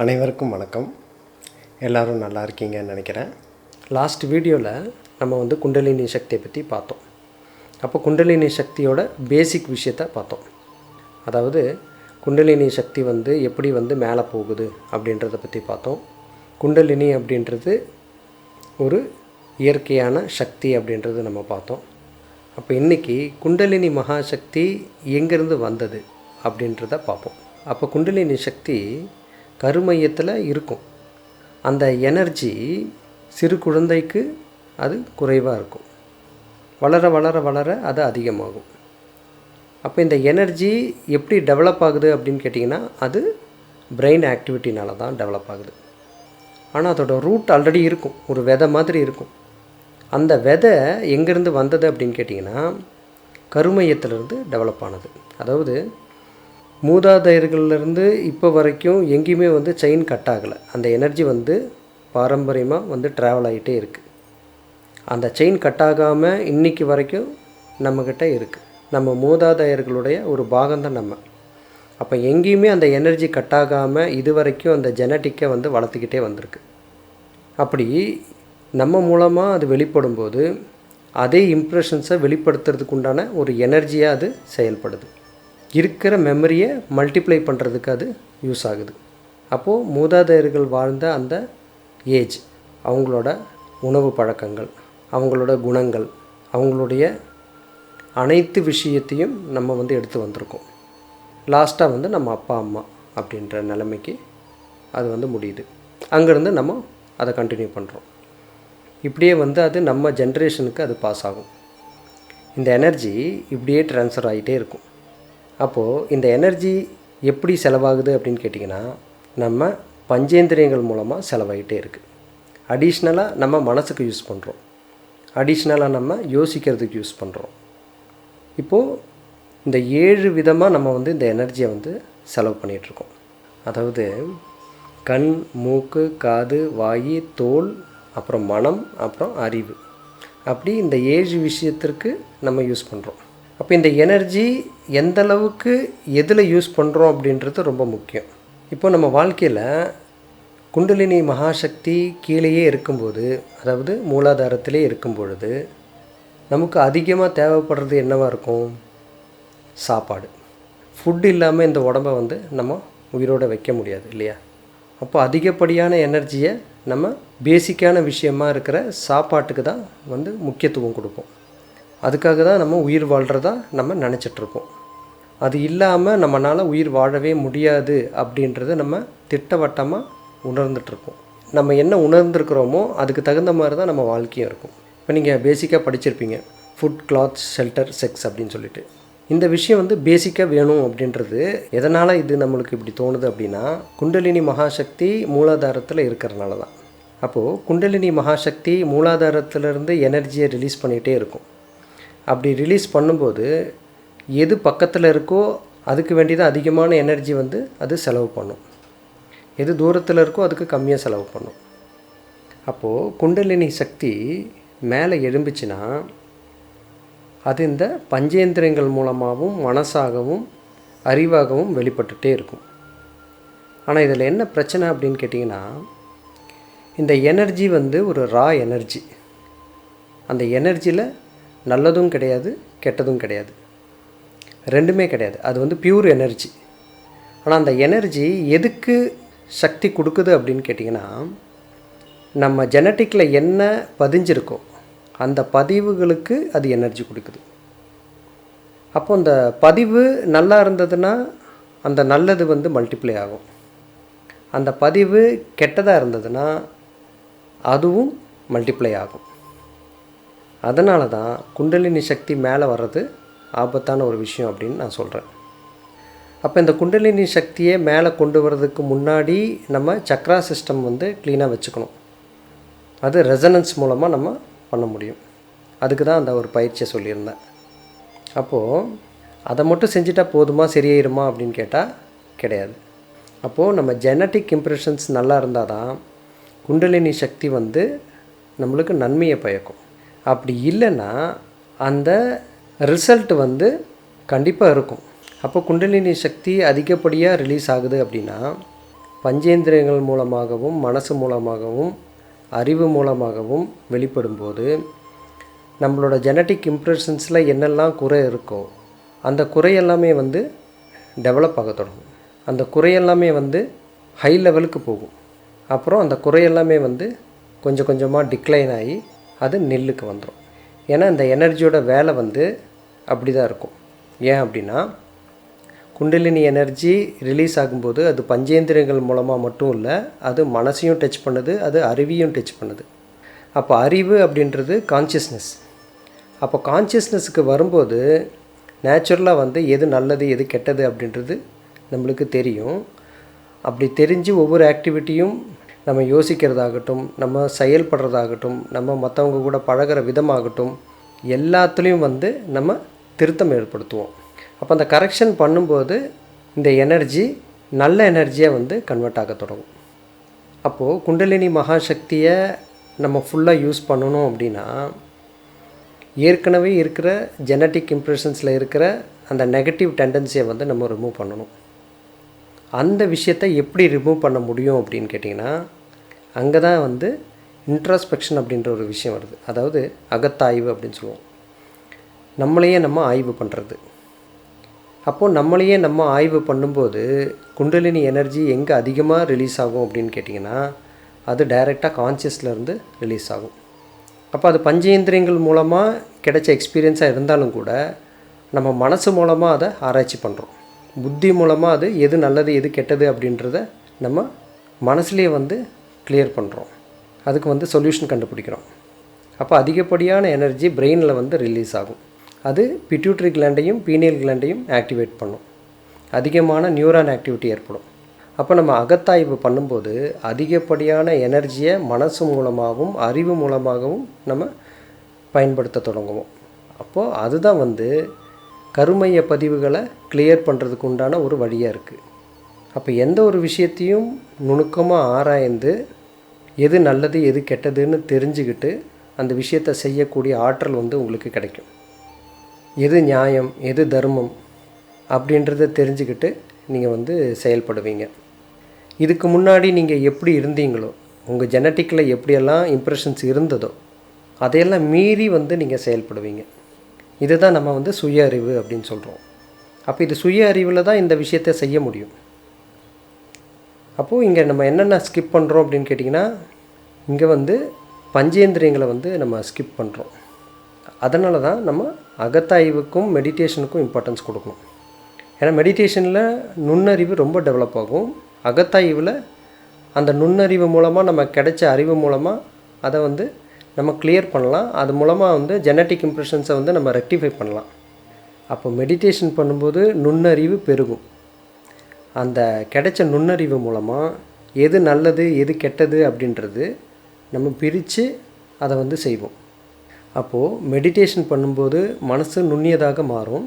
அனைவருக்கும் வணக்கம். எல்லோரும் நல்லா இருக்கீங்கன்னு நினைக்கிறேன். லாஸ்ட் வீடியோவில் நம்ம குண்டலினி சக்தியை பற்றி பார்த்தோம். அப்போ குண்டலினி சக்தியோட பேசிக் விஷயத்தை பார்த்தோம். அதாவது குண்டலினி சக்தி எப்படி மேலே போகுது அப்படின்றத பற்றி பார்த்தோம். குண்டலினி அப்படின்றது ஒரு இயற்கையான சக்தி அப்படின்றது நம்ம பார்த்தோம். அப்போ இன்றைக்கி குண்டலினி மகாசக்தி எங்கேருந்து வந்தது அப்படின்றத பார்ப்போம். அப்போ குண்டலினி சக்தி கருமையத்தில் இருக்கும். அந்த எனர்ஜி சிறு குழந்தைக்கு அது குறைவாக இருக்கும். வளர வளர வளர அது அதிகமாகும். அப்போ இந்த எனர்ஜி எப்படி டெவலப் ஆகுது அப்படின்னு கேட்டிங்கன்னா, அது பிரெயின் ஆக்டிவிட்டினால தான் டெவலப் ஆகுது. ஆனால் அதோடய ரூட் ஆல்ரெடி இருக்கும், ஒரு விதை மாதிரி இருக்கும். அந்த விதை எங்கேருந்து வந்தது அப்படின்னு கேட்டிங்கன்னா, கருமையத்திலிருந்து டெவலப் ஆனது. அதாவது மூதாதையர்கள்லேருந்து இப்போ வரைக்கும் எங்கேயுமே செயின் கட் ஆகலை. அந்த எனர்ஜி பாரம்பரியமாக ட்ராவல் ஆகிட்டே இருக்குது. அந்த செயின் கட் ஆகாமல் இன்றைக்கி வரைக்கும் நம்மக்கிட்ட இருக்குது. நம்ம மூதாதையர்களுடைய ஒரு பாகம்தான் நம்ம. அப்போ எங்கேயுமே அந்த எனர்ஜி கட் ஆகாமல் இது வரைக்கும் அந்த ஜெனட்டிக்கை வளர்த்துக்கிட்டே வந்திருக்கு. அப்படி நம்ம மூலமாக அது வெளிப்படும்போது அதே இம்ப்ரெஷன்ஸை வெளிப்படுத்துறதுக்கு உண்டான ஒரு எனர்ஜியாக அது செயல்படுது. இருக்கிற மெமரியை மல்டிப்ளை பண்ணுறதுக்கு அது யூஸ் ஆகுது. அப்போது மூதாதையர்கள் வாழ்ந்த அந்த ஏஜ், அவங்களோட உணவு பழக்கங்கள், அவங்களோட குணங்கள், அவங்களுடைய அனைத்து விஷயத்தையும் நம்ம எடுத்து வந்திருக்கோம். லாஸ்ட்டாக நம்ம அப்பா அம்மா அப்படின்ற நிலைமைக்கு அது முடியுது. அங்கேருந்து நம்ம அதை கண்டினியூ பண்ணுறோம். இப்படியே அது நம்ம ஜென்ரேஷனுக்கு அது பாஸ் ஆகும். இந்த எனர்ஜி இப்படியே ட்ரான்ஸ்ஃபர் ஆகிட்டே இருக்கும். அப்போது இந்த எனர்ஜி எப்படி செலவாகுது அப்படின்னு கேட்டிங்கன்னா, நம்ம பஞ்சேந்திரியங்கள் மூலமாக செலவாகிட்டே இருக்குது. அடிஷ்னலாக நம்ம மனசுக்கு யூஸ் பண்ணுறோம், அடிஷ்னலாக நம்ம யோசிக்கிறதுக்கு யூஸ் பண்ணுறோம். இப்போது இந்த 7 விதமாக நம்ம இந்த எனர்ஜியை செலவு பண்ணிகிட்ருக்கோம். அதாவது கண், மூக்கு, காது, வாய், தோல், அப்புறம் மனம், அப்புறம் அறிவு, அப்படி இந்த 7 விஷயத்திற்கு நம்ம யூஸ் பண்ணுறோம். அப்போ இந்த எனர்ஜி எந்தளவுக்கு எதில் யூஸ் பண்ணுறோம் அப்படின்றது ரொம்ப முக்கியம். இப்போ நம்ம வாழ்க்கையில் குண்டலினி மகாசக்தி கீழேயே இருக்கும்போது, அதாவது மூலாதாரத்திலே இருக்கும் பொழுது, நமக்கு அதிகமாக தேவைப்படுறது என்னவாக இருக்கும்? சாப்பாடு. ஃபுட் இல்லாமல் இந்த உடம்பை நம்ம உயிரோடு வைக்க முடியாது இல்லையா? அப்போ அதிகப்படியான எனர்ஜியை நம்ம பேசிக்கான விஷயமாக இருக்கிற சாப்பாட்டுக்கு தான் முக்கியத்துவம் கொடுப்போம். அதுக்காக தான் நம்ம உயிர் வாழ்கிறதா நம்ம நினச்சிட்ருப்போம். அது இல்லாமல் நம்மளால் உயிர் வாழவே முடியாது அப்படின்றத நம்ம திட்டவட்டமாக உணர்ந்துட்டுருப்போம். நம்ம என்ன உணர்ந்துருக்கிறோமோ அதுக்கு தகுந்த மாதிரி தான் நம்ம வாழ்க்கையும் இருக்கும். இப்போ நீங்கள் பேசிக்காக படிச்சிருப்பீங்க, ஃபுட், கிளாத், ஷெல்டர், செக்ஸ் அப்படின்னு சொல்லிட்டு. இந்த விஷயம் பேசிக்காக வேணும் அப்படின்றது எதனால் இது நம்மளுக்கு இப்படி தோணுது அப்படின்னா, குண்டலினி மகாசக்தி மூலாதாரத்தில் இருக்கிறனால தான். அப்போது குண்டலினி மகாசக்தி மூலாதாரத்திலேருந்து எனர்ஜியை ரிலீஸ் பண்ணிகிட்டே இருக்கும். அப்படி ரிலீஸ் பண்ணும்போது எது பக்கத்தில் இருக்கோ அதுக்கு வேண்டி தான் அதிகமான எனர்ஜி அது செலவு பண்ணும். எது தூரத்தில் இருக்கோ அதுக்கு கம்மியாக செலவு பண்ணும். அப்போது குண்டலினி சக்தி மேலே எழும்பிச்சுன்னா அது இந்த பஞ்சேந்திரியங்கள் மூலமாகவும் மனசாகவும் அறிவாகவும் வெளிப்பட்டுகிட்டே இருக்கும். ஆனால் இதில் என்ன பிரச்சனை அப்படின்னு கேட்டிங்கன்னா, இந்த எனர்ஜி ஒரு ரா எனர்ஜி. அந்த எனர்ஜியில் நல்லதும் கிடையாது, கெட்டதும் கிடையாது, ரெண்டுமே கிடையாது. அது பியூர் எனர்ஜி. ஆனால் அந்த எனர்ஜி எதுக்கு சக்தி கொடுக்குது அப்படின்னு கேட்டிங்கன்னா, நம்ம ஜெனட்டிக்கில் என்ன பதிஞ்சிருக்கோ அந்த பதிவுகளுக்கு அது எனர்ஜி கொடுக்குது. அப்போ அந்த பதிவு நல்லா இருந்ததுன்னா அந்த நல்லது மல்டிப்ளை ஆகும். அந்த பதிவு கெட்டதாக இருந்ததுன்னா அதுவும் மல்டிப்ளை ஆகும். அதனால தான் குண்டலினி சக்தி மேலே வர்றது ஆபத்தான ஒரு விஷயம் அப்படின்னு நான் சொல்கிறேன். அப்போ இந்த குண்டலினி சக்தியை மேலே கொண்டு வர்றதுக்கு முன்னாடி நம்ம சக்ரா சிஸ்டம் க்ளீனாக வச்சுக்கணும். அது ரெசனன்ஸ் மூலமாக நம்ம பண்ண முடியும். அதுக்கு தான் அந்த ஒரு பயிற்சியை சொல்லியிருந்தேன். அப்போது அதை மட்டும் செஞ்சுட்டா போதுமா, சரியாயிருமா அப்படின்னு கேட்டால் கிடையாது. அப்போது நம்ம ஜெனட்டிக் இம்ப்ரெஷன்ஸ் நல்லா இருந்தால் தான் குண்டலினி சக்தி நம்மளுக்கு நன்மையை பயக்கும். அப்படி இல்லைன்னா அந்த ரிசல்ட் கண்டிப்பாக இருக்கும். அப்போ குண்டலினி சக்தி அதிகப்படியாக ரிலீஸ் ஆகுது அப்படின்னா பஞ்சேந்திரியங்கள் மூலமாகவும் மனசு மூலமாகவும் அறிவு மூலமாகவும் வெளிப்படும்போது நம்மளோட ஜெனட்டிக் இம்ப்ரெஷன்ஸில் என்னெல்லாம் குறை இருக்கோ அந்த குறையெல்லாமே வந்து டெவலப் ஆக தொடங்கும். அந்த குறையெல்லாமே வந்து ஹை லெவலுக்கு போகும். அப்புறம் அந்த குறையெல்லாமே வந்து கொஞ்சம் கொஞ்சமாக டிக்ளைன் ஆகி அது நெல்லுக்கு வந்துடும். ஏன்னா இந்த எனர்ஜியோட வேலை வந்து அப்படி தான் இருக்கும். ஏன் அப்படின்னா குண்டலினி எனர்ஜி ரிலீஸ் ஆகும்போது அது பஞ்சேந்திரியங்கள் மூலமாக மட்டும் இல்லை, அது மனசையும் டச் பண்ணுது, அது அறிவையும் டச் பண்ணுது. அப்போ அறிவு அப்படின்றது கான்ஷியஸ்னஸ். அப்போ கான்ஷியஸ்னஸுக்கு வரும்போது நேச்சுரலாக வந்து எது நல்லது எது கெட்டது அப்படின்றது நம்மளுக்கு தெரியும். அப்படி தெரிஞ்சு ஒவ்வொரு ஆக்டிவிட்டியும் நம்ம யோசிக்கிறதாகட்டும், நம்ம செயல்படுறதாகட்டும், நம்ம மற்றவங்க கூட பழகிற விதமாகட்டும், எல்லாத்துலேயும் வந்து நம்ம திருத்தம் ஏற்படுத்துவோம். அப்போ அந்த கரெக்ஷன் பண்ணும்போது இந்த எனர்ஜி நல்ல எனர்ஜியாக வந்து கன்வெர்ட் ஆக தொடங்கும். அப்போது குண்டலினி மகாசக்தியை நம்ம ஃபுல்லாக யூஸ் பண்ணணும் அப்படின்னா ஏற்கனவே இருக்கிற ஜெனட்டிக் இம்ப்ரெஷன்ஸில் இருக்கிற அந்த நெகட்டிவ் டெண்டன்சியை வந்து நம்ம ரிமூவ் பண்ணணும். அந்த விஷயத்தை எப்படி ரிமூவ் பண்ண முடியும் அப்படின்னு கேட்டிங்கன்னா, அங்கே தான் வந்து இன்ட்ராஸ்பெக்ஷன் அப்படின்ற ஒரு விஷயம் வருது. அதாவது அகத்தாய்வு அப்படின்னு சொல்லுவோம். நம்மளையே நம்ம ஆய்வு பண்ணுறது. அப்போது நம்மளையே நம்ம ஆய்வு பண்ணும்போது குண்டலினி எனர்ஜி எங்கே அதிகமாக ரிலீஸ் ஆகும் அப்படின்னு கேட்டிங்கன்னா, அது டைரெக்டாக கான்ஷியஸ்லேருந்து ரிலீஸ் ஆகும். அப்போ அது பஞ்சேந்திரியங்கள் மூலமாக கிடைச்ச எக்ஸ்பீரியன்ஸாக இருந்தாலும் கூட நம்ம மனசு மூலமாக அதை ஆராய்ச்சி பண்ணுறோம். புத்தி மூலமாக அது எது நல்லது எது கெட்டது அப்படின்றத நம்ம மனசுலேயே வந்து கிளியர் பண்ணுறோம். அதுக்கு வந்து சொல்யூஷன் கண்டுபிடிக்கிறோம். அப்போ அதிகப்படியான எனர்ஜி பிரெயினில் வந்து ரிலீஸ் ஆகும். அது பிட்யூட்டரி கிளாண்டையும் பீனியல் கிளாண்டையும் ஆக்டிவேட் பண்ணும். அதிகமான நியூரான் ஆக்டிவிட்டி ஏற்படும். அப்போ நம்ம அகத்தாய்வு பண்ணும்போது அதிகப்படியான எனர்ஜியை மனசு மூலமாகவும் அறிவு மூலமாகவும் நம்ம பயன்படுத்த தொடங்குவோம். அப்போது அதுதான் வந்து கருமைய பதிவுகளை கிளியர் பண்ணுறதுக்கு உண்டான ஒரு வழியாக இருக்குது. அப்போ எந்த ஒரு விஷயத்தையும் நுணுக்கமாக ஆராய்ந்து எது நல்லது எது கெட்டதுன்னு தெரிஞ்சுக்கிட்டு அந்த விஷயத்தை செய்யக்கூடிய ஆற்றல் வந்து உங்களுக்கு கிடைக்கும். எது நியாயம் எது தர்மம் அப்படின்றத தெரிஞ்சுக்கிட்டு நீங்கள் வந்து செயல்படுவீங்க. இதுக்கு முன்னாடி நீங்கள் எப்படி இருந்தீங்களோ, உங்கள் ஜெனட்டிக்கில் எப்படியெல்லாம் இம்ப்ரெஷன்ஸ் இருந்ததோ அதையெல்லாம் மீறி வந்து நீங்கள் செயல்படுவீங்க. இதுதான் நம்ம வந்து சுய அறிவு அப்படின்னு சொல்கிறோம். அப்போ இது சுய அறிவில் தான் இந்த விஷயத்தை செய்ய முடியும். அப்போது இங்கே நம்ம என்னென்ன ஸ்கிப் பண்ணுறோம் அப்படின்னு கேட்டிங்கன்னா, இங்கே வந்து பஞ்சேந்திரியங்களை வந்து நம்ம ஸ்கிப் பண்ணுறோம். அதனால தான் நம்ம அகத்தாய்வுக்கும் மெடிடேஷனுக்கும் இம்பார்ட்டன்ஸ் கொடுக்கணும். ஏன்னா மெடிடேஷனில் நுண்ணறிவு ரொம்ப டெவலப் ஆகும். அகத்தாய்வில் அந்த நுண்ணறிவு மூலமாக நம்ம கிடைச்ச அறிவு மூலமாக அதை வந்து நம்ம கிளியர் பண்ணலாம். அது மூலமாக வந்து ஜெனட்டிக் இம்ப்ரெஷன்ஸை வந்து நம்ம ரெக்டிஃபை பண்ணலாம். அப்போ மெடிடேஷன் பண்ணும்போது நுண்ணறிவு பெருகும். அந்த கிடைச்ச நுண்ணறிவு மூலமாக எது நல்லது எது கெட்டது அப்படின்றது நம்ம பிரித்து அதை வந்து செய்வோம். அப்போது மெடிடேஷன் பண்ணும்போது மனசு நுண்ணியதாக மாறும்.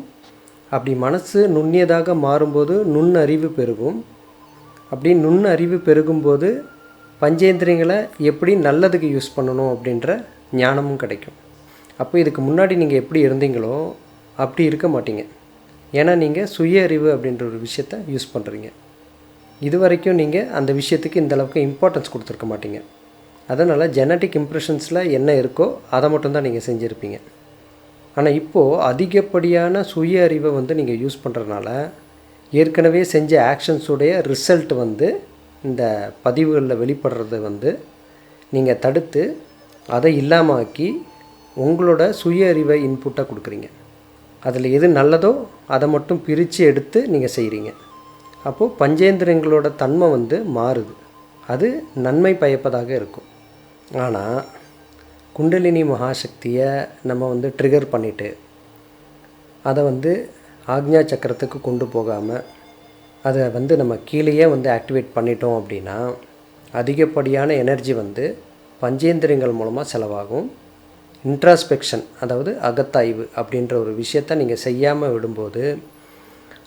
அப்படி மனசு நுண்ணியதாக மாறும்போது நுண்ணறிவு பெருகும். அப்படி நுண்ணறிவு பெருகும்போது பஞ்சேந்திரியங்களை எப்படி நல்லதுக்கு யூஸ் பண்ணணும் அப்படின்ற ஞானமும் கிடைக்கும். அப்போ இதுக்கு முன்னாடி நீங்கள் எப்படி இருந்தீங்களோ அப்படி இருக்க மாட்டீங்க. ஏன்னா நீங்கள் சுய அறிவு அப்படின்ற ஒரு விஷயத்தை யூஸ் பண்ணுறீங்க. இது வரைக்கும் நீங்கள் அந்த விஷயத்துக்கு இந்தளவுக்கு இம்பார்ட்டன்ஸ் கொடுத்துருக்க மாட்டீங்க. அதனால் ஜெனட்டிக் இம்ப்ரெஷன்ஸில் என்ன இருக்கோ அதை மட்டும்தான் நீங்கள் செஞ்சுருப்பீங்க. ஆனால் இப்போது அதிகப்படியான சுய அறிவை வந்து நீங்கள் யூஸ் பண்ணுறதுனால ஏற்கனவே செஞ்ச ஆக்ஷன்ஸுடைய ரிசல்ட் வந்து இந்த பதிவுகளில் வெளிப்படுறத வந்து நீங்கள் தடுத்து அதை இல்லாமாக்கி உங்களோட சுய அறிவை இன்புட்டாக கொடுக்குறீங்க. அதில் எது நல்லதோ அதை மட்டும் பிரித்து எடுத்து நீங்கள் செய்கிறீங்க. அப்போது பஞ்சேந்திரியங்களோட தன்மை வந்து மாறுது. அது நன்மை பயப்பதாக இருக்கும். ஆனால் குண்டலினி மகாசக்தியை நம்ம வந்து ட்ரிகர் பண்ணிவிட்டு அதை வந்து ஆக்ஞா சக்கரத்துக்கு கொண்டு போகாமல் அதை வந்து நம்ம கீழேயே வந்து ஆக்டிவேட் பண்ணிட்டோம் அப்படின்னா அதிகப்படியான எனர்ஜி வந்து பஞ்சேந்திரியங்கள் மூலமாக செலவாகும். இன்ட்ராஸ்பெக்ஷன் அதாவது அகத்தாய்வு அப்படின்ற ஒரு விஷயத்தை நீங்கள் செய்யாமல் விடும்போது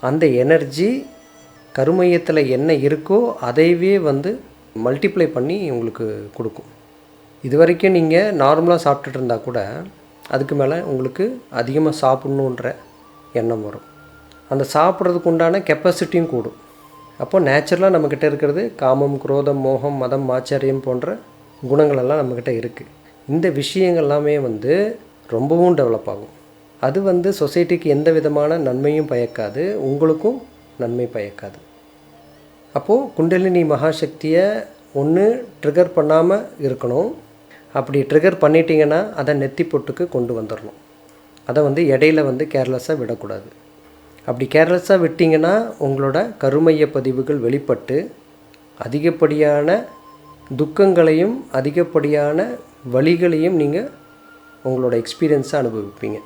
அந்த எனர்ஜி கருமையத்தில் என்ன இருக்கோ அதைவே வந்து மல்டிப்ளை பண்ணி உங்களுக்கு கொடுக்கும். இது வரைக்கும் நீங்கள் நார்மலாக சாப்பிட்டுட்டு இருந்தால் கூட அதுக்கு மேலே உங்களுக்கு அதிகமாக சாப்பிட்ணுன்ற எண்ணம் வரும். அந்த சாப்பிட்றதுக்கு உண்டான கெப்பாசிட்டியும் கூடும். அப்போது நேச்சுரலாக நம்மக்கிட்ட இருக்கிறது காமம், குரோதம், மோகம், மதம், ஆச்சரியம் போன்ற குணங்களெல்லாம் நம்மக்கிட்ட இருக்குது. இந்த விஷயங்கள் எல்லாமே வந்து ரொம்பவும் டெவலப் ஆகும். அது வந்து சொசைட்டிக்கு எந்த விதமான நன்மையும் பயக்காது, உங்களுக்கும் நன்மை பயக்காது. அப்போது குண்டலினி மகாசக்தியை ஒன்று ட்ரிகர் பண்ணாமல் இருக்கணும். அப்படி ட்ரிகர் பண்ணிட்டீங்கன்னா அதை நெத்தி பொட்டுக்கு கொண்டு வந்துடணும். அதை வந்து இடையில வந்து கேர்லெஸ்ஸாக விடக்கூடாது. அப்படி கேர்லெஸ்ஸாக விட்டிங்கன்னா உங்களோட கருமைய பதிவுகள் வெளிப்பட்டு அதிகப்படியான துக்கங்களையும் அதிகப்படியான வலிகளையும் நீங்கள் உங்களோட எக்ஸ்பீரியன்ஸாக அனுபவிப்பீங்க.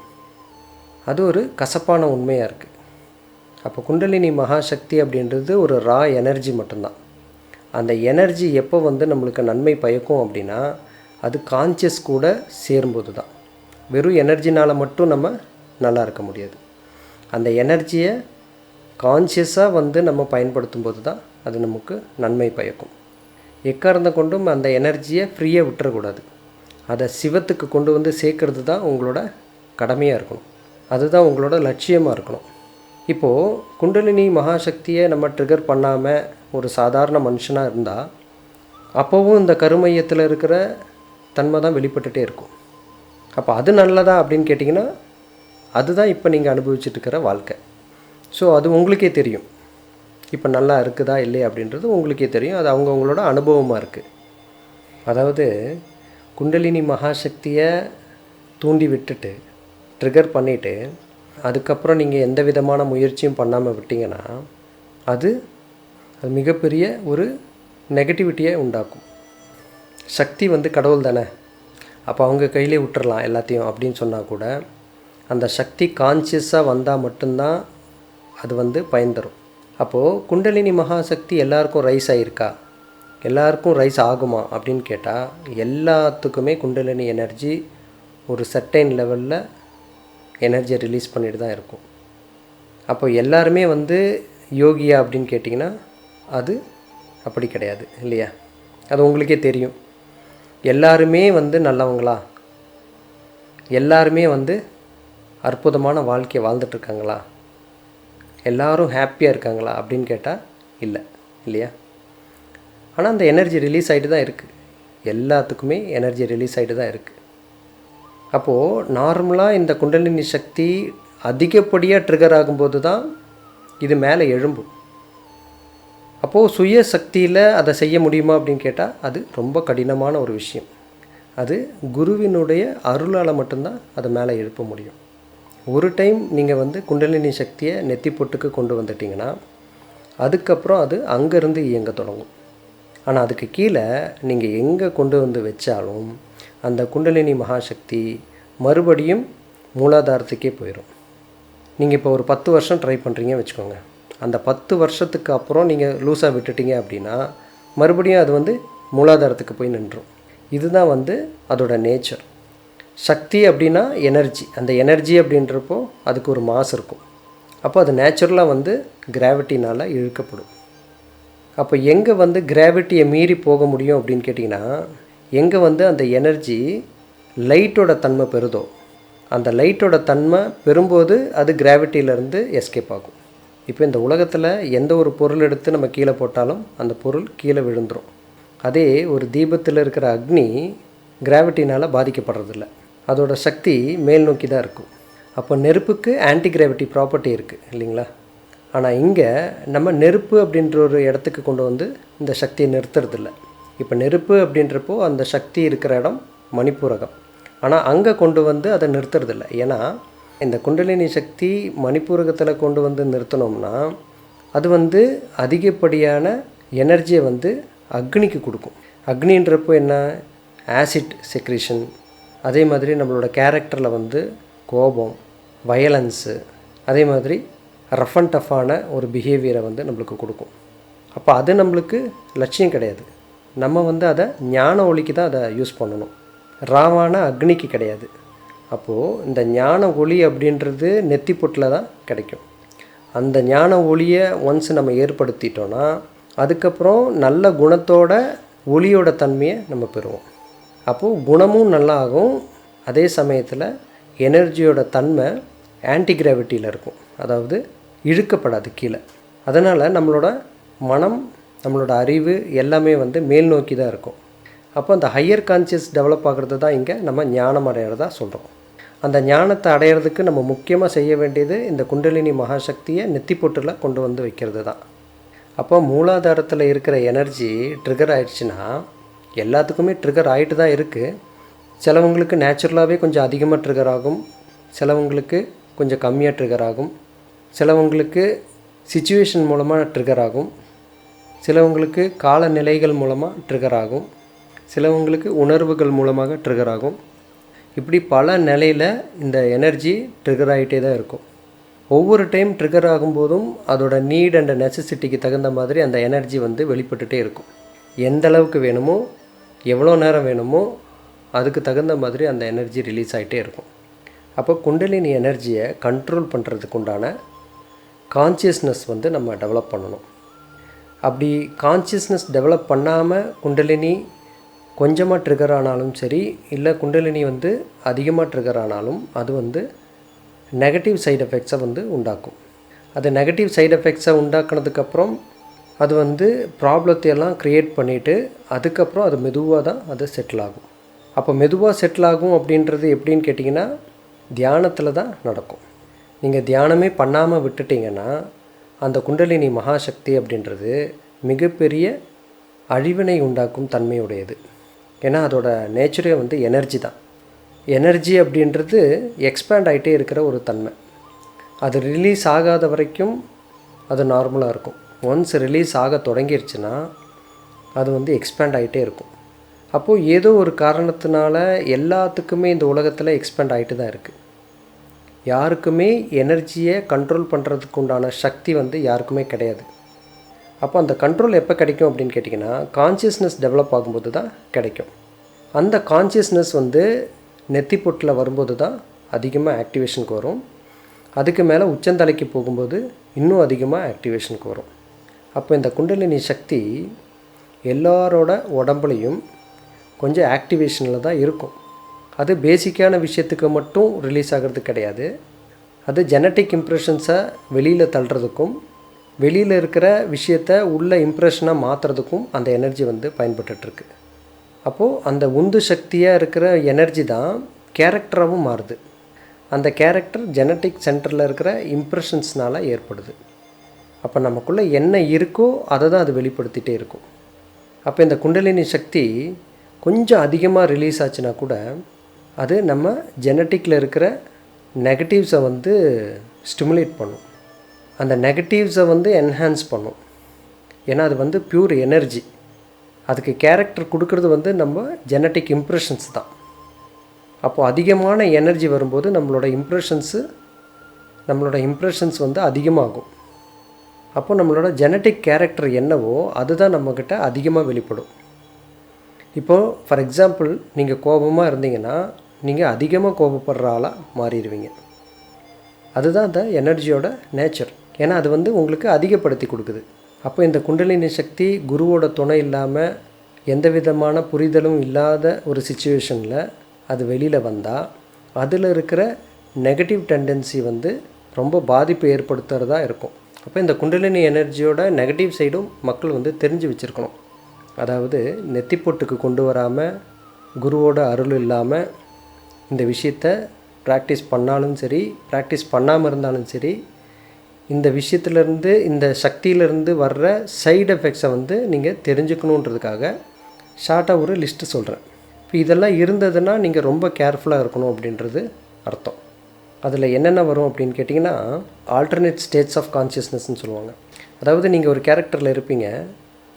அது ஒரு கசப்பான உண்மையாக இருக்குது. அப்போ குண்டலினி மகாசக்தி அப்படின்றது ஒரு ரா எனர்ஜி மட்டும்தான். அந்த எனர்ஜி எப்போ வந்து நம்மளுக்கு நன்மை பயக்கும் அப்படின்னா அது கான்சியஸ் கூட சேரும்போது தான். வெறும் எனர்ஜினால் மட்டும் நம்ம நல்லா இருக்க முடியாது. அந்த எனர்ஜியை கான்சியஸாக வந்து நம்ம பயன்படுத்தும் போது தான் அது நமக்கு நன்மை பயக்கும். எக்காரணம் கொண்டும் அந்த எனர்ஜியை ஃப்ரீயாக விட்டுறக்கூடாது. அதை சிவத்துக்கு கொண்டு வந்து சேர்க்கறது தான் உங்களோட கடமையாக இருக்கணும். அதுதான் உங்களோட லட்சியமாக இருக்கணும். இப்போது குண்டலினி மகாசக்தியை நம்ம ட்ரிகர் பண்ணாமல் ஒரு சாதாரண மனுஷனாக இருந்தால் அப்போவும் இந்த கருமையத்தில் இருக்கிற தன்மை தான் வெளிப்பட்டுகிட்டே இருக்கும். அப்போ அது நல்லதா அப்படின்னு கேட்டிங்கன்னா அதுதான் இப்போ நீங்கள் அனுபவிச்சுட்டு இருக்கிற வாழ்க்கை. ஸோ அது உங்களுக்கே தெரியும், இப்போ நல்லா இருக்குதா இல்லையா அப்படின்றது உங்களுக்கே தெரியும். அது அவங்கவுங்களோட அனுபவமாக இருக்குது. அதாவது குண்டலினி மகாசக்தியை தூண்டி விட்டுட்டு ட்ரிகர் பண்ணிவிட்டு அதுக்கப்புறம் நீங்கள் எந்த விதமான முயற்சியும் பண்ணாமல் விட்டிங்கன்னா அது மிகப்பெரிய ஒரு நெகட்டிவிட்டியை உண்டாக்கும். சக்தி வந்து கடவுள் தானே, அப்போ அவங்க கையிலே விட்டுறலாம் எல்லாத்தையும் அப்படின்னு சொன்னால் கூட அந்த சக்தி கான்சியஸாக வந்தால் மட்டும்தான் அது வந்து பயன் தரும். அப்போது குண்டலினி மகாசக்தி எல்லாருக்கும் ரைஸ் ஆகிருக்கா, எல்லாருக்கும் ரைஸ் ஆகுமா அப்படின்னு கேட்டால் எல்லாத்துக்குமே குண்டலினி எனர்ஜி ஒரு சர்டைன் லெவலில் எனர்ஜியை ரிலீஸ் பண்ணிட்டு தான் இருக்கும். அப்போ எல்லாருமே வந்து யோகியா அப்படின்னு கேட்டிங்கன்னா அது அப்படி கிடையாது இல்லையா? அது உங்களுக்கே தெரியும். எல்லாருமே வந்து நல்லவங்களா, எல்லாருமே வந்து அற்புதமான வாழ்க்கையை வாழ்ந்துட்டுருக்காங்களா, எல்லோரும் ஹாப்பியாக இருக்காங்களா அப்படின்னு கேட்டால் இல்லை இல்லையா? ஆனால் அந்த எனர்ஜி ரிலீஸ் ஆகிட்டு தான் இருக்குது. எல்லாத்துக்குமே எனர்ஜி ரிலீஸ் ஆகிட்டு தான் இருக்குது. அப்போது நார்மலாக இந்த குண்டலினி சக்தி அதிகப்படியாக ட்ரிகர் ஆகும்போது தான் இது மேலே எழும்பும். அப்போது சுய சக்தியில் அதை செய்ய முடியுமா அப்படின்னு கேட்டால் அது ரொம்ப கடினமான ஒரு விஷயம். அது குருவினுடைய அருளால் மட்டும்தான் அதை மேலே எழுப்ப முடியும். ஒரு டைம் நீங்கள் வந்து குண்டலினி சக்தியை நெத்தி பொட்டுக்கு கொண்டு வந்துட்டிங்கன்னா அதுக்கப்புறம் அது அங்கேருந்து இயங்க தொடங்கும். ஆனால் அதுக்கு கீழே நீங்கள் எங்கே கொண்டு வந்து வச்சாலும் அந்த குண்டலினி மகாசக்தி மறுபடியும் மூலாதாரத்துக்கே போயிடும். நீங்கள் இப்போ ஒரு 10 வருஷம் ட்ரை பண்ணுறீங்க வச்சுக்கோங்க. அந்த 10 வருஷத்துக்கு அப்புறம் நீங்கள் லூஸாக விட்டுட்டீங்க அப்படின்னா மறுபடியும் அது வந்து மூலாதாரத்துக்கு போய் நின்றும். இதுதான் வந்து அதோட நேச்சர். சக்தி அப்படின்னா எனர்ஜி. அந்த எனர்ஜி அப்படின்றப்போ அதுக்கு ஒரு மாஸ் இருக்கும். அப்போ அது நேச்சுரலாக வந்து கிராவிட்டினால் இழுக்கப்படும். அப்போ எங்கே வந்து கிராவிட்டியை மீறி போக முடியும் அப்படின்னு கேட்டிங்கன்னா எங்கே வந்து அந்த எனர்ஜி லைட்டோட தன்மை பெறுதோ அந்த லைட்டோட தன்மை பெறும்போது அது கிராவிட்டியிலேருந்து எஸ்கேப் ஆகும். இப்போ இந்த உலகத்தில் எந்த ஒரு பொருள் எடுத்து நம்ம கீழே போட்டாலும் அந்த பொருள் கீழே விழுந்துடும். அதே ஒரு தீபத்தில் இருக்கிற அக்னி கிராவிட்டினால் பாதிக்கப்படுறதில்ல, அதோட சக்தி மேல் நோக்கி தான் இருக்கும். அப்போ நெருப்புக்கு ஆன்டி கிராவிட்டி ப்ராப்பர்ட்டி இருக்குது இல்லைங்களா? ஆனால் இங்கே நம்ம நெருப்பு அப்படின்ற ஒரு இடத்துக்கு கொண்டு வந்து இந்த சக்தியை நிறுத்துறதில்ல. இப்போ நெருப்பு அப்படின்றப்போ அந்த சக்தி இருக்கிற இடம் மணிப்பூரகம். ஆனால் அங்கே கொண்டு வந்து அதை நிறுத்துறதில்ல. ஏன்னா இந்த குண்டலினி சக்தி மணிப்பூரகத்தில் கொண்டு வந்து நிறுத்தினோம்னா அது வந்து அதிகப்படியான எனர்ஜியை வந்து அக்னிக்கு கொடுக்கும். அக்னின்றப்போ என்ன, ஆசிட் செக்ரீஷன், அதே மாதிரி நம்மளோட கேரக்டரில் வந்து கோபம், வயலன்ஸு, அதே மாதிரி ரஃப் அண்ட் டஃப்பான ஒரு பிஹேவியரை வந்து நம்மளுக்கு கொடுக்கும். அப்போ அது நம்மளுக்கு லட்சியம் கிடையாது. நம்ம வந்து அதை ஞான ஒளிக்கு தான் அதை யூஸ் பண்ணணும், ராவான அக்னிக்கு கிடையாது. அப்போது இந்த ஞான ஒளி அப்படின்றது நெத்தி பொட்டில் தான் கிடைக்கும். அந்த ஞான ஒளியை ஒன்ஸ் நம்ம ஏற்படுத்திட்டோன்னா அதுக்கப்புறம் நல்ல குணத்தோட ஒளியோட தன்மையை நம்ம பெறுவோம். அப்போது குணமும் நல்லா ஆகும், அதே சமயத்தில் எனர்ஜியோட தன்மை ஆன்டி கிராவிட்டியில் இருக்கும், அதாவது இழுக்கப்படாது கீழே. அதனால் நம்மளோட மனம், நம்மளோட அறிவு எல்லாமே வந்து மேல் நோக்கி தான் இருக்கும். அப்போ அந்த ஹையர் கான்சியஸ் டெவலப் ஆகிறது தான் இங்கே நம்ம ஞானம் அடையிறதா சொல்கிறோம். அந்த ஞானத்தை அடையிறதுக்கு நம்ம முக்கியமாக செய்ய வேண்டியது இந்த குண்டலினி மகாசக்தியை நெத்திப்பொட்டில் கொண்டு வந்து வைக்கிறது தான். அப்போ மூலாதாரத்தில் இருக்கிற எனர்ஜி ட்ரிகர் ஆயிடுச்சுன்னா, எல்லாத்துக்குமே ட்ரிகர் ஆகிட்டு தான் இருக்குது. சிலவங்களுக்கு நேச்சுரலாகவே கொஞ்சம் அதிகமாக ட்ரிகர் ஆகும், சிலவங்களுக்கு கொஞ்சம் கம்மியாக ட்ரிகர் ஆகும், சிலவங்களுக்கு சிச்சுவேஷன் மூலமாக ட்ரிகர் ஆகும், சிலவங்களுக்கு காலநிலைகள் மூலமாக ட்ரிகர் ஆகும், சிலவங்களுக்கு உணர்வுகள் மூலமாக ட்ரிகர் ஆகும். இப்படி பல நிலையில் இந்த எனர்ஜி ட்ரிகர் ஆகிட்டே தான் இருக்கும். ஒவ்வொரு டைம் ட்ரிகர் ஆகும்போதும் அதோட நீட் அண்ட் நெசசிட்டிக்கு தகுந்த மாதிரி அந்த எனர்ஜி வந்து வெளிப்பட்டுகிட்டே இருக்கும். எந்த அளவுக்கு வேணுமோ, எவ்வளோ நேரம் வேணுமோ அதுக்கு தகுந்த மாதிரி அந்த எனர்ஜி ரிலீஸ் ஆகிட்டே இருக்கும். அப்போ குண்டலினி எனர்ஜியை கண்ட்ரோல் பண்ணுறதுக்கு உண்டான கான்சியஸ்னஸ் வந்து நம்ம டெவலப் பண்ணணும். அப்படி கான்சியஸ்னஸ் டெவலப் பண்ணாமல் குண்டலினி கொஞ்சமாக ட்ரிகர் ஆனாலும் சரி, இல்லை குண்டலினி வந்து அதிகமாக ட்ரிகர் ஆனாலும் அது வந்து நெகட்டிவ் சைடு எஃபெக்ட்ஸை வந்து உண்டாக்கும். அது நெகட்டிவ் சைடு எஃபெக்ட்ஸை உண்டாக்குனதுக்கப்புறம் அது வந்து ப்ராப்ளத்தையெல்லாம் க்ரியேட் பண்ணிவிட்டு அதுக்கப்புறம் அது மெதுவாக தான் அது செட்டில் ஆகும். அப்போ மெதுவாக செட்டில் ஆகும் அப்படின்றது எப்படின்னு கேட்டிங்கன்னா, தியானத்தில் தான் நடக்கும். நீங்கள் தியானமே பண்ணாமல் விட்டுட்டிங்கன்னா அந்த குண்டலினி மகாசக்தி அப்படின்றது மிகப்பெரிய அழிவினை உண்டாக்கும் தன்மையுடையது. ஏன்னா அதோட நேச்சரே வந்து எனர்ஜி தான். எனர்ஜி அப்படின்றது எக்ஸ்பேண்ட் ஆகிட்டே இருக்கிற ஒரு தன்மை. அது ரிலீஸ் ஆகாத வரைக்கும் அது நார்மலாக இருக்கும். ஒன்ஸ் ரிலீஸ் ஆக தொடங்கிருச்சுன்னா அது வந்து எக்ஸ்பேண்ட் ஆகிட்டே இருக்கும். அப்போது ஏதோ ஒரு காரணத்தினால எல்லாத்துக்குமே இந்த உலகத்தில் எக்ஸ்பேண்ட் ஆகிட்டு தான் இருக்குது. யாருக்குமே எனர்ஜியை கண்ட்ரோல் பண்ணுறதுக்கு உண்டான சக்தி வந்து யாருக்குமே கிடையாது. அப்போ அந்த கண்ட்ரோல் எப்போ கிடைக்கும் அப்படின்னு கேட்டிங்கன்னா, கான்சியஸ்னஸ் டெவலப் ஆகும்போது தான் கிடைக்கும். அந்த கான்சியஸ்னஸ் வந்து நெத்திப்பொட்டில் வரும்போது தான் அதிகமாக ஆக்டிவேஷனுக்கு வரும். அதுக்கு மேலே உச்சந்தலைக்கு போகும்போது இன்னும் அதிகமாக ஆக்டிவேஷனுக்கு வரும். அப்போ இந்த குண்டலினி சக்தி எல்லாரோட உடம்புலையும் கொஞ்சம் ஆக்டிவேஷனில் தான் இருக்கும். அது பேசிக்கான விஷயத்துக்கு மட்டும் ரிலீஸ் ஆகிறது கிடையாது. அது ஜெனட்டிக் இம்ப்ரெஷன்ஸை வெளியில் தள்ளுறதுக்கும், வெளியில் இருக்கிற விஷயத்தை உள்ள இம்ப்ரெஷனாக மாற்றுறதுக்கும் அந்த எனர்ஜி வந்து பயன்பட்டுருக்கு. அப்போது அந்த உந்து சக்தியாக இருக்கிற எனர்ஜி தான் கேரக்டராகவும் மாறுது. அந்த கேரக்டர் ஜெனட்டிக் சென்டரில் இருக்கிற இம்ப்ரெஷன்ஸ்னால் ஏற்படுது. அப்போ நமக்குள்ளே என்ன இருக்கோ அதை தான் அது வெளிப்படுத்திகிட்டே இருக்கும். அப்போ இந்த குண்டலினி சக்தி கொஞ்சம் அதிகமாக ரிலீஸ் ஆச்சுன்னா கூட அது நம்ம ஜெனட்டிக்கில் இருக்கிற நெகட்டிவ்ஸை வந்து ஸ்டிமுலேட் பண்ணும். அந்த நெகட்டிவ்ஸை வந்து என்ஹான்ஸ் பண்ணும். ஏன்னா அது வந்து பியூர் எனர்ஜி. அதுக்கு கேரக்டர் கொடுக்கறது வந்து நம்ம ஜெனட்டிக் இம்ப்ரெஷன்ஸ் தான். அப்போது அதிகமான எனர்ஜி வரும்போது நம்மளோட இம்ப்ரெஷன்ஸ் வந்து அதிகமாகும். அப்போ நம்மளோட ஜெனட்டிக் கேரக்டர் என்னவோ அதுதான் நம்மக்கிட்ட அதிகமாக வெளிப்படும். இப்போது ஃபார் எக்ஸாம்பிள், நீங்கள் கோபமாக இருந்தீங்கன்னா நீங்கள் அதிகமாக கோபப்படுற ஆளாக மாறிடுவீங்க. அதுதான் அந்த எனர்ஜியோட நேச்சர். ஏன்னா அது வந்து உங்களுக்கு அதிகப்படுத்தி கொடுக்குது. அப்போ இந்த குண்டலினி சக்தி குருவோட துணை இல்லாமல், எந்த விதமான புரிதலும் இல்லாத ஒரு சிச்சுவேஷனில் அது வெளியில் வந்தால் அதில் இருக்கிற நெகட்டிவ் டெண்டன்சி வந்து ரொம்ப பாதிப்பு ஏற்படுத்துகிறதா இருக்கும். அப்போ இந்த குண்டலினி எனர்ஜியோட நெகட்டிவ் சைடும் மக்கள் வந்து தெரிஞ்சு வச்சுருக்கணும். அதாவது நெத்திப்பொட்டுக்கு கொண்டு வராமல், குருவோட அருள் இல்லாமல் இந்த விஷயத்தை ப்ராக்டிஸ் பண்ணாலும் சரி, ப்ராக்டிஸ் பண்ணாமல் இருந்தாலும் சரி, இந்த விஷயத்துலேருந்து, இந்த சக்தியிலேருந்து வர்ற சைடு எஃபெக்ட்ஸை வந்து நீங்கள் தெரிஞ்சுக்கணுன்றதுக்காக ஷார்ட்டாக ஒரு லிஸ்ட்டு சொல்கிறேன். இப்போ இதெல்லாம் இருந்ததுன்னா நீங்கள் ரொம்ப கேர்ஃபுல்லாக இருக்கணும் அப்படின்றது அர்த்தம். அதில் என்னென்ன வரும் அப்படின்னு கேட்டிங்கன்னா, ஆல்டர்னேட் ஸ்டேட்ஸ் ஆஃப் கான்ஷியஸ்னஸ்ன்னு சொல்லுவாங்க. அதாவது நீங்கள் ஒரு கேரக்டரில் இருப்பீங்க,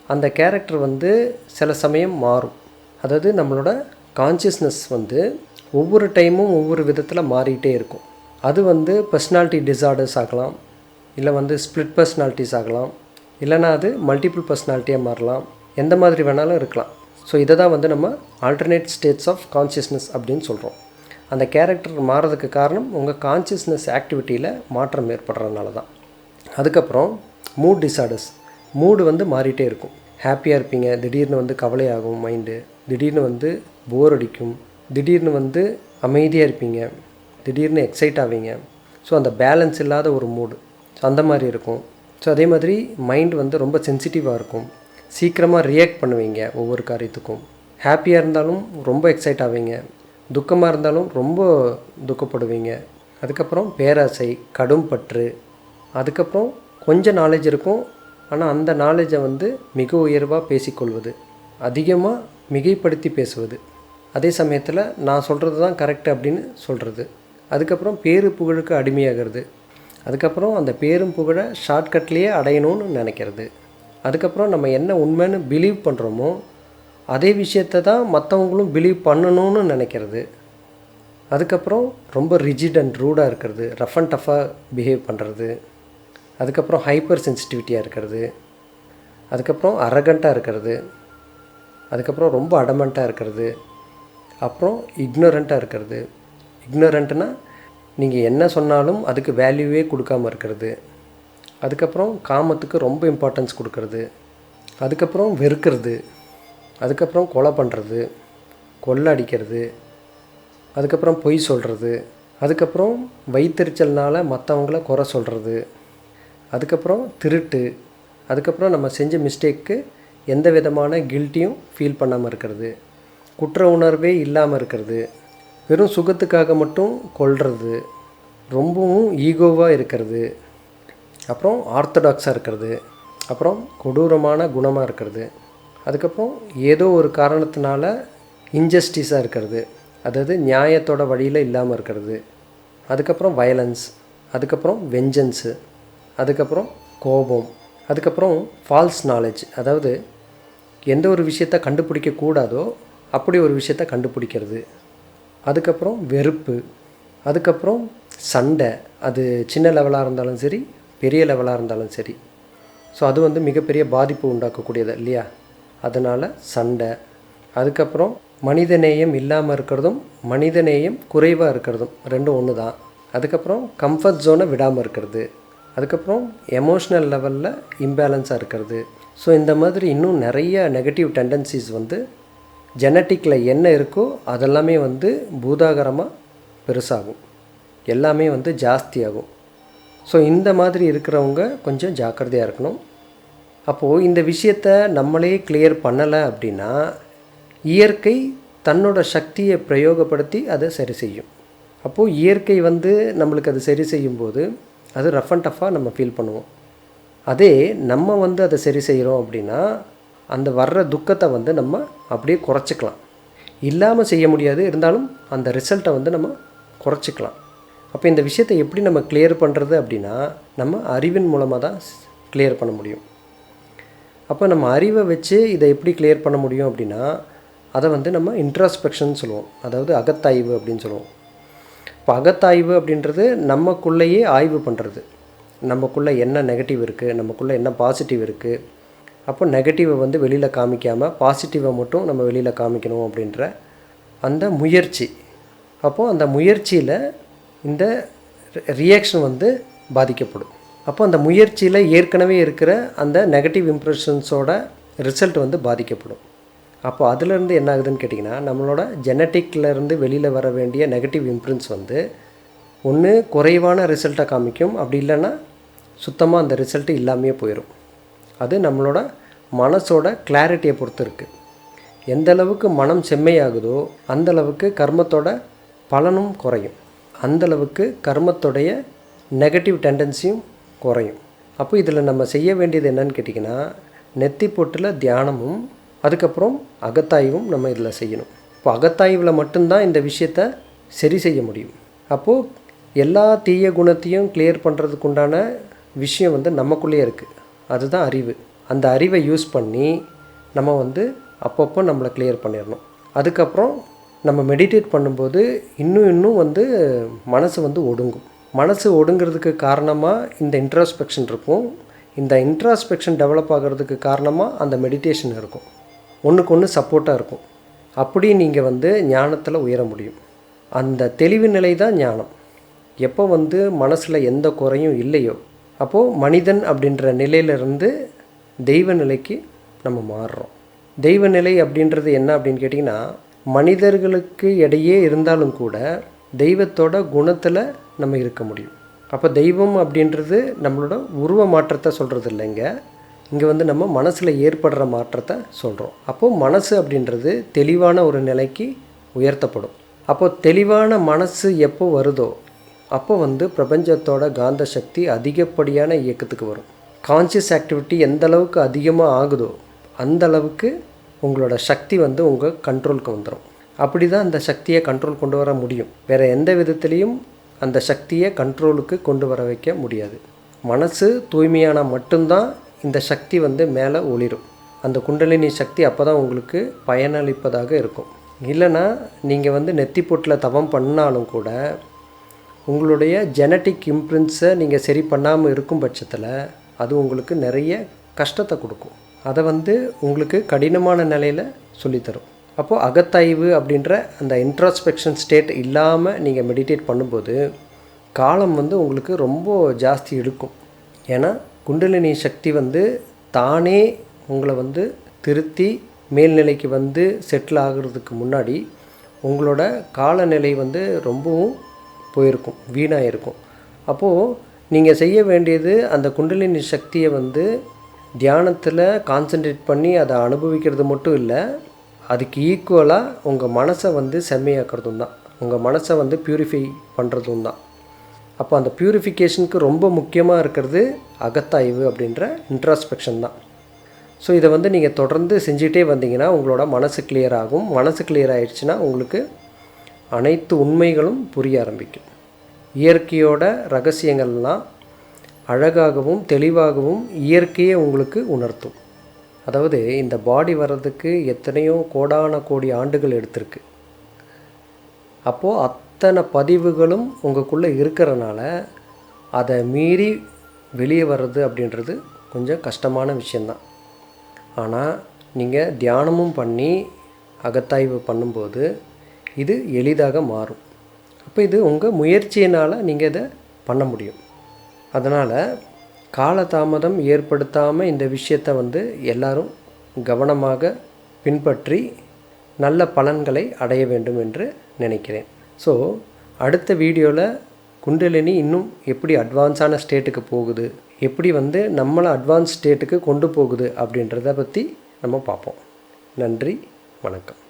அந்த கேரக்டர் வந்து சில சமயம் மாறும். அதாவது நம்மளோட கான்ஷியஸ்னஸ் வந்து ஒவ்வொரு டைமும் ஒவ்வொரு விதத்தில் மாறிக்கிட்டே இருக்கும். அது வந்து பர்சனாலிட்டி டிஸார்டர்ஸ் ஆகலாம், இல்லை வந்து ஸ்ப்ளிட் பர்சனாலிட்டிஸ் ஆகலாம், இல்லைனா அது மல்டிபிள் பர்சனாலிட்டியாக மாறலாம், எந்த மாதிரி வேணாலும் இருக்கலாம். ஸோ இதை தான் வந்து நம்ம ஆல்டர்னேட் ஸ்டேட்ஸ் ஆஃப் கான்ஷியஸ்னஸ் அப்படின்னு சொல்கிறோம். அந்த கேரக்டர் மாறதுக்கு காரணம் உங்கள் கான்ஷியஸ்னஸ் ஆக்டிவிட்டியில் மாற்றம் ஏற்படுறதுனால தான். அதுக்கப்புறம் மூட் டிஸார்டர்ஸ். மூடு வந்து மாறிட்டே இருக்கும். ஹாப்பியாக இருப்பீங்க, திடீர்னு வந்து கவலையாகும் மைண்டு, திடீர்னு வந்து போர் அடிக்கும், திடீர்னு வந்து அமைதியாக இருப்பீங்க, திடீர்னு எக்ஸைட் ஆவீங்க. ஸோ அந்த பேலன்ஸ் இல்லாத ஒரு மூடு, ஸோ அந்த மாதிரி இருக்கும். ஸோ அதே மாதிரி மைண்ட் வந்து ரொம்ப சென்சிட்டிவாக இருக்கும். சீக்கிரமாக ரியாக்ட் பண்ணுவீங்க ஒவ்வொரு காரியத்துக்கும். ஹாப்பியாக இருந்தாலும் ரொம்ப எக்ஸைட் ஆவீங்க, துக்கமாக இருந்தாலும் ரொம்ப துக்கப்படுவீங்க. அதுக்கப்புறம் பேராசை, கடும் பற்று, அதுக்கப்புறம் கொஞ்சம் நாலேஜ் இருக்கும், ஆனால் அந்த நாலேஜை வந்து மிக உயர்வாக பேசிக்கொள்வது, அதிகமாக மிகைப்படுத்தி பேசுவது, அதே சமயத்தில் நான் சொல்கிறது தான் கரெக்டு அப்படின்னு சொல்கிறது. அதுக்கப்புறம் பேரு புகழுக்கு அடிமையாகிறது. அதுக்கப்புறம் அந்த பேரும் புகழை ஷார்ட்கட்லேயே அடையணும்னு நினைக்கிறது. அதுக்கப்புறம் நம்ம என்ன உண்மைன்னு பிலீவ் பண்ணுறோமோ அதே விஷயத்தை தான் மற்றவங்களும் பிலீவ் பண்ணணும்னு நினைக்கிறது. அதுக்கப்புறம் ரொம்ப ரிஜிட் அண்ட் ரூடாக இருக்கிறது, ரஃப் அண்ட் டஃப்பாக பிஹேவ் பண்ணுறது. அதுக்கப்புறம் ஹைப்பர் சென்சிட்டிவிட்டியாக இருக்கிறது. அதுக்கப்புறம் அரகண்ட்டாக இருக்கிறது. அதுக்கப்புறம் ரொம்ப அடமெண்ட்டாக இருக்கிறது. அப்புறம் இக்னோரண்ட்டாக இருக்கிறது. இக்னோரண்ட்னா நீங்கள் என்ன சொன்னாலும் அதுக்கு வேல்யூவே கொடுக்காமல் இருக்கிறது. அதுக்கப்புறம் காமத்துக்கு ரொம்ப இம்பார்ட்டன்ஸ் கொடுக்கறது. அதுக்கப்புறம் வெறுக்கிறது. அதுக்கப்புறம் கொலை பண்ணுறது, கொள்ளை அடிக்கிறது. அதுக்கப்புறம் பொய் சொல்கிறது. அதுக்கப்புறம் வயிற்றெரிச்சல்னால் மற்றவங்கள குறை சொல்கிறது. அதுக்கப்புறம் திருட்டு. அதுக்கப்புறம் நம்ம செஞ்ச மிஸ்டேக்கு எந்த விதமான கில்ட்டியும் ஃபீல் பண்ணாமல் இருக்கிறது. குற்ற உணர்வே இல்லாமல் இருக்கிறது. வெறும் சுகத்துக்காக மட்டும் கொள்வது, ரொம்பவும் ஈகோவாக இருக்கிறது. அப்புறம் ஆர்த்தடாக்ஸாக இருக்கிறது. அப்புறம் கொடூரமான குணமாக இருக்கிறது. அதுக்கப்புறம் ஏதோ ஒரு காரணத்தினால இன்ஜஸ்டிஸாக இருக்கிறது, அதாவது நியாயத்தோட வழியில் இல்லாமல் இருக்கிறது. அதுக்கப்புறம் வயலன்ஸ். அதுக்கப்புறம் வெஞ்சன்ஸு. அதுக்கப்புறம் கோபம். அதுக்கப்புறம் ஃபால்ஸ் நாலேஜ், அதாவது எந்த ஒரு விஷயத்தை கண்டுபிடிக்கக்கூடாதோ அப்படி ஒரு விஷயத்தை கண்டுபிடிக்கிறது. அதுக்கப்புறம் வெறுப்பு. அதுக்கப்புறம் சண்டை, அது சின்ன லெவலாக இருந்தாலும் சரி, பெரிய லெவலாக இருந்தாலும் சரி. ஸோ அது வந்து மிகப்பெரிய பாதிப்பு உண்டாக்கக்கூடியது இல்லையா? அதனால் சண்டை. அதுக்கப்புறம் மனிதநேயம் இல்லாமல் இருக்கிறதும் மனிதநேயம் குறைவாக இருக்கிறதும் ரெண்டும் ஒன்று தான். அதுக்கப்புறம் கம்ஃபர்ட் ஜோனை விடாமல் இருக்கிறது. அதுக்கப்புறம் எமோஷ்னல் லெவலில் இம்பேலன்ஸாக இருக்கிறது. ஸோ இந்த மாதிரி இன்னும் நிறைய நெகட்டிவ் டெண்டன்சிஸ் வந்து ஜெனட்டிக்கில் என்ன இருக்கோ அதெல்லாமே வந்து பூதாகரமாக பெருசாகும், எல்லாமே வந்து ஜாஸ்தியாகும். ஸோ இந்த மாதிரி இருக்கிறவங்க கொஞ்சம் ஜாக்கிரதையாக இருக்கணும். அப்போது இந்த விஷயத்தை நம்மளே கிளியர் பண்ணலை அப்படின்னா இயற்கை தன்னோட சக்தியை பிரயோகப்படுத்தி அதை சரி செய்யும். அப்போது இயற்கை வந்து நம்மளுக்கு அது சரி செய்யும்போது அது ரஃப் அண்ட் டஃப்பாக நம்ம ஃபீல் பண்ணுவோம். அதே நம்ம வந்து அதை சரி செய்கிறோம் அப்படின்னா அந்த வர்ற துக்கத்தை வந்து நம்ம அப்படியே குறைச்சிக்கலாம். இல்லாமல் செய்ய முடியாது, இருந்தாலும் அந்த ரிசல்ட்டை வந்து நம்ம குறைச்சிக்கலாம். அப்போ இந்த விஷயத்தை எப்படி நம்ம கிளியர் பண்ணுறது அப்படின்னா நம்ம அறிவின் மூலமாக தான் கிளியர் பண்ண முடியும். அப்போ நம்ம அறிவை வச்சு இதை எப்படி கிளியர் பண்ண முடியும் அப்படின்னா அதை வந்து நம்ம இன்ட்ராஸ்பெக்ஷன் சொல்லுவோம், அதாவது அகத்தாய்வு அப்படின்னு சொல்லுவோம். இப்போ அகத்தாய்வு அப்படின்றது நமக்குள்ளேயே ஆய்வு பண்ணுறது. நமக்குள்ளே என்ன நெகட்டிவ் இருக்குது, நமக்குள்ளே என்ன பாசிட்டிவ் இருக்குது. அப்போ நெகட்டிவை வந்து வெளியில் காமிக்காமல் பாசிட்டிவை மட்டும் நம்ம வெளியில் காமிக்கணும் அப்படின்ற அந்த முயற்சி. அப்போது அந்த முயற்சியில் இந்த ரியாக்ஷன் வந்து பாதிக்கப்படும். அப்போ அந்த முயற்சியில் ஏற்கனவே இருக்கிற அந்த நெகட்டிவ் இம்ப்ரெஷன்ஸோட ரிசல்ட் வந்து பாதிக்கப்படும். அப்போ அதிலேருந்து என்ன ஆகுதுன்னு கேட்டிங்கன்னா நம்மளோட ஜெனட்டிக்லேருந்து வெளியில் வர வேண்டிய நெகட்டிவ் இம்ப்ரென்ஸ் வந்து ஒன்று குறைவான ரிசல்ட்டை காமிக்கும், அப்படி இல்லைன்னா சுத்தமாக அந்த ரிசல்ட்டு இல்லாமையே போயிடும். அது நம்மளோட மனசோட கிளாரிட்டியை பொறுத்து இருக்குது. எந்த அளவுக்கு மனம் செம்மையாகுதோ அந்தளவுக்கு கர்மத்தோட பலனும் குறையும், அந்தளவுக்கு கர்மத்தோடைய நெகட்டிவ் டெண்டன்சியும் குறையும். அப்போ இதில் நம்ம செய்ய வேண்டியது என்னன்னு கேட்டிங்கன்னா நெத்தி பொட்டில் தியானமும் அதுக்கப்புறம் அகத்தாய்வும் நம்ம இதில் செய்யணும். இப்போ அகத்தாய்வில் மட்டும்தான் இந்த விஷயத்தை சரி செய்ய முடியும். அப்போது எல்லா தீய குணத்தையும் கிளியர் பண்ணுறதுக்கு உண்டான விஷயம் வந்து நமக்குள்ளேயே இருக்குது, அதுதான் அறிவு. அந்த அறிவை யூஸ் பண்ணி நம்ம வந்து அப்பப்போ நம்மளை கிளியர் பண்ணிடணும். அதுக்கப்புறம் நம்ம மெடிடேட் பண்ணும்போது இன்னும் வந்து மனசு வந்து ஒடுங்கும். மனசு ஒடுங்கிறதுக்கு காரணமாக இந்த இன்ட்ராஸ்பெக்ஷன் இருக்கும். இந்த இன்ட்ராஸ்பெக்ஷன் டெவலப் ஆகிறதுக்கு காரணமாக அந்த மெடிடேஷன் இருக்கும். ஒன்றுக்கு ஒன்று சப்போர்ட்டாக இருக்கும். அப்படி நீங்கள் வந்து ஞானத்தில் உயர முடியும். அந்த தெளிவு நிலை தான் ஞானம். எப்போ வந்து மனசில் எந்த குறையும் இல்லையோ அப்போது மனிதன் அப்படின்ற நிலையிலிருந்து தெய்வ நிலைக்கு நம்ம மாறுறோம். தெய்வ நிலை அப்படின்றது என்ன அப்படின்னு கேட்டிங்கன்னா மனிதர்களுக்கு இடையே இருந்தாலும் கூட தெய்வத்தோட குணத்தில் நம்ம இருக்க முடியும். அப்போ தெய்வம் அப்படின்றது நம்மளோட உருவ மாற்றத்தை சொல்கிறது இல்லைங்க. இங்கே வந்து நம்ம மனசில் ஏற்படுற மாற்றத்தை சொல்கிறோம். அப்போது மனசு அப்படின்றது தெளிவான ஒரு நிலைக்கு உயர்த்தப்படும். அப்போது தெளிவான மனசு எப்போ வருதோ அப்போ வந்து பிரபஞ்சத்தோட காந்த சக்தி அதிகப்படியான இயக்கத்துக்கு வரும். கான்ஷியஸ் ஆக்டிவிட்டி எந்த அளவுக்கு அதிகமாக ஆகுதோ அந்த அளவுக்கு உங்களோட சக்தி வந்து உங்கள் கண்ட்ரோலுக்கு வந்துடும். அப்படி தான் அந்த சக்தியை கண்ட்ரோல் கொண்டு வர முடியும். வேறு எந்த விதத்துலேயும் அந்த சக்தியை கண்ட்ரோலுக்கு கொண்டு வர வைக்க முடியாது. மனசு தூய்மையான மட்டும்தான் இந்த சக்தி வந்து மேலே ஒளிரும். அந்த குண்டலினி சக்தி அப்போ தான் உங்களுக்கு பயனளிப்பதாக இருக்கும். இல்லைனா நீங்கள் வந்து நெத்தி பொட்டில் தவம் பண்ணாலும் கூட உங்களுடைய ஜெனட்டிக் இம்ப்ரிண்ட்ஸை நீங்கள் சரி பண்ணாமல் இருக்கும் பட்சத்தில் அது உங்களுக்கு நிறைய கஷ்டத்தை கொடுக்கும். அதை வந்து உங்களுக்கு கடினமான நிலையில் சொல்லித்தரும். அப்போது அகத்தாய்வு அப்படின்ற அந்த இன்ட்ராஸ்பெக்ஷன் ஸ்டேட் இல்லாமல் நீங்கள் மெடிடேட் பண்ணும்போது காலம் வந்து உங்களுக்கு ரொம்ப ஜாஸ்தி எடுக்கும். ஏன்னா குண்டலினி சக்தி வந்து தானே உங்களை வந்து திருத்தி மேல்நிலைக்கு வந்து செட்டில் ஆகிறதுக்கு முன்னாடி உங்களோட காலநிலை வந்து ரொம்பவும் போயிருக்கும், வீணாக இருக்கும். அப்போது நீங்கள் செய்ய வேண்டியது அந்த குண்டலினி சக்தியை வந்து தியானத்தில் கான்சன்ட்ரேட் பண்ணி அதை அனுபவிக்கிறது மட்டும் இல்லை, அதுக்கு ஈக்குவலாக உங்கள் மனசை வந்து செம்மையாக்கிறதும் தான், உங்கள் மனசை வந்து ப்யூரிஃபை பண்ணுறதும் தான். அப்போ அந்த ப்யூரிஃபிகேஷனுக்கு ரொம்ப முக்கியமாக இருக்கிறது அகத்தாய்வு அப்படின்ற இன்ட்ராஸ்பெக்ஷன் தான். ஸோ இதை வந்து நீங்கள் தொடர்ந்து செஞ்சுட்டே வந்தீங்கன்னா உங்களோட மனசு கிளியர் ஆகும். மனசு கிளியர் ஆகிடுச்சுன்னா உங்களுக்கு அனைத்து உண்மைகளும் புரிய ஆரம்பிக்கும். இயற்கையோட ரகசியங்கள்லாம் அழகாகவும் தெளிவாகவும் இயற்கையே உங்களுக்கு உணர்த்தும். அதாவது இந்த பாடி வர்றதுக்கு எத்தனையோ கோடான கோடி ஆண்டுகள் எடுத்திருக்கு. அப்போது அத்தனை பதிவுகளும் உங்களுக்குள்ளே இருக்கிறனால அதை மீறி வெளியே வர்றது அப்படின்றது கொஞ்சம் கஷ்டமான விஷயந்தான். ஆனால் நீங்கள் தியானமும் பண்ணி அகத்தாய்வு பண்ணும்போது இது எளிதாக மாறும். அப்போ இது உங்கள் முயற்சியினால் நீங்கள் இதை பண்ண முடியும். அதனால் காலதாமதம் ஏற்படுத்தாமல் இந்த விஷயத்தை வந்து எல்லாரும் கவனமாக பின்பற்றி நல்ல பலன்களை அடைய வேண்டும் என்று நினைக்கிறேன். ஸோ அடுத்த வீடியோவில் குண்டலினி இன்னும் எப்படி அட்வான்ஸான ஸ்டேட்டுக்கு போகுது, எப்படி வந்து நம்மளை அட்வான்ஸ் ஸ்டேட்டுக்கு கொண்டு போகுது அப்படின்றத பற்றி நம்ம பார்ப்போம். நன்றி, வணக்கம்.